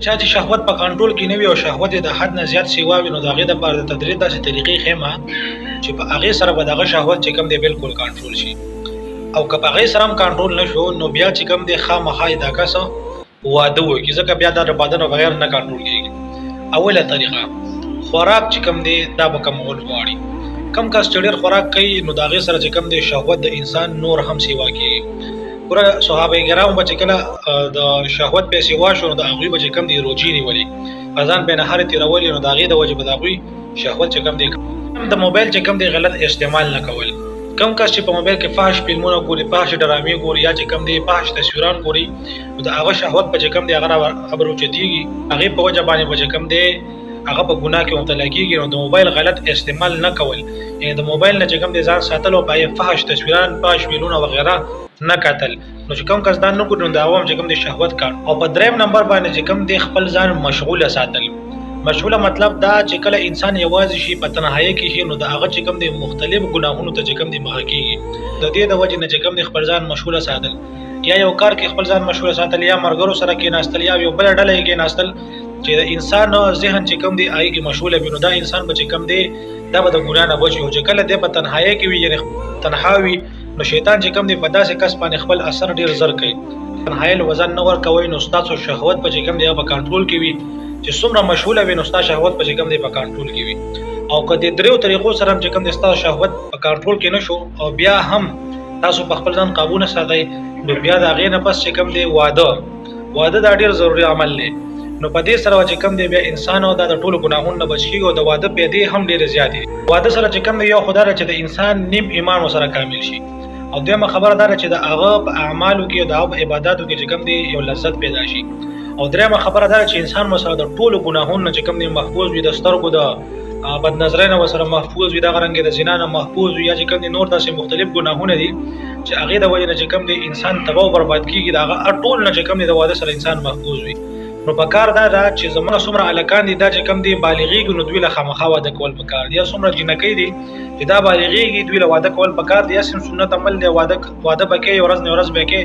چا چې شهوت په کنټرول کې نه وي او شهوت د حد نه زیات سیوا وي نو د هغې دپاره د تدریج داسې طریقې ښیمه چې په هغې سره به دغه شهوت چې کوم دی بالکل کنټرول شي او که په هغې سره هم کنټرول نه شو نو بیا چې کوم دی خامخا یې دا کس واده وکړي ځکه بیا دا د بدن بغیر نه کنټرول کېږي. اوله طریقه خوراک چې کوم دی دا به کمول غواړي. کم کس چې ډېر خوراک کوي نو د هغې سره چې کوم دی شهوت د انسان نور هم سیوا کېږي. ګوره صحابه کرام به چې کله د شهوت پې سیوا شو نو د هغوی به چې کوم دی روجې نیولې په ځان پې نهارې تېرولې نو د هغې د وجې به د هغوی شهوت چې کوم دی د موبایل چې کوم دی غلط استعمال نه کول. کم کس چې په موبایل کې فحش فلمونه ګوري فحش ډرامې ګوري یا چې کوم دی فحش تصویران ګوري نو د هغه شهوت به چې کوم دی هغه راوچتېږي هغې په وجه باندې به چې کوم دی هغه په ګناه کې مبتلا کېږي. نو د موبایل غلط استعمال نه کول یعنې د موبایل نه چې کوم دی ځان ساتل او په هغې فحش تصویران فحش فلمونه وغیره نه کتل. نو چې کوم کس دا نه کړي نو د هغه هم چې کوم دی شهوت کار. او په درېیم نمبر باندې چې کوم دی خپل ځان مشغوله ساتل. مشغوله مطلب دا چې کله انسان یوازې شي په تنهایۍ کې شي نو د هغه چې کوم دی مختلف ګناهونو ته چې کوم دی مخه کېږي. د دې د وجې نه چې کوم دی خپل ځان مشغوله ساتل یا یو کار کې خپل ځان مشغوله ساتل یا ملګرو سره کېناستل یا یو بله ډله یې کېناستل چې د انسان ذهن چې کوم دی هغې کې مشغوله وي نو دا انسان به چې کوم دی دا به د ګناه نه بچ وي. او چې کله دی په تنهایۍ کې وي یعنې تنها وي نو شیطان چې کوم دی په داسې کس باندې خپل اثر ډېر زر کوي. تنهایۍ وزن نه ورکوئ نو ستاسو شهوت به چې کوم دی په کنټرول کې وي چې څومره مشغوله وي نو ستاسو شهوت به چې کوم دی په کنټرول کې وي. او که د دریو طریقو سره هم چې کوم دی ستاسو شهوت په کنټرول کې نه شو او بیا هم تاسو په خپل ځان قابو نه ساتئ نو بیا د هغې نه پس چې کوم دی واده دا ډېر ضروري عمل دی. نو په دې سره چې کوم دی بیا انسان او دا د ټولو ګناهونو نه بچ کېږي او د واده پیدې هم ډېرې زیاتې دي. واده سره چې کوم دی یو خو دا ده چې د انسان نیم ایمان ورسره کامل شي او دویمه خبره دا ده چې د هغه په اعمالو کې او د هغه په عباداتو کې چې کوم دی یو لذت پیدا شي. او دریمه خبره دا ده چې انسان ورسره د ټولو ګناهونو نه چې کوم دی محفوظ وي د سترګو د بدنظرۍ نه ورسره محفوظ وي دغه رنګې د زنا نه محفوظ وي یا چې کوم دی نور داسې مختلف ګناهونه دي چې هغې د وجې نه چې کوم دی انسان تباه او برباد کېږي د هغه ټول نه چې کوم دی د واده سره انسان محفوظ وي. نو پکار دا ده چې زموږ څومره هلکان دي دا چې کوم دی بالغېږي نو دوی له خامخا واده کول پکار دي یا څومره جینکۍ دي چې دا بالغېږي دوی له واده کول پکار دي. یا سنت عمل دی واده به کوې ورځ نه ورځ به کوې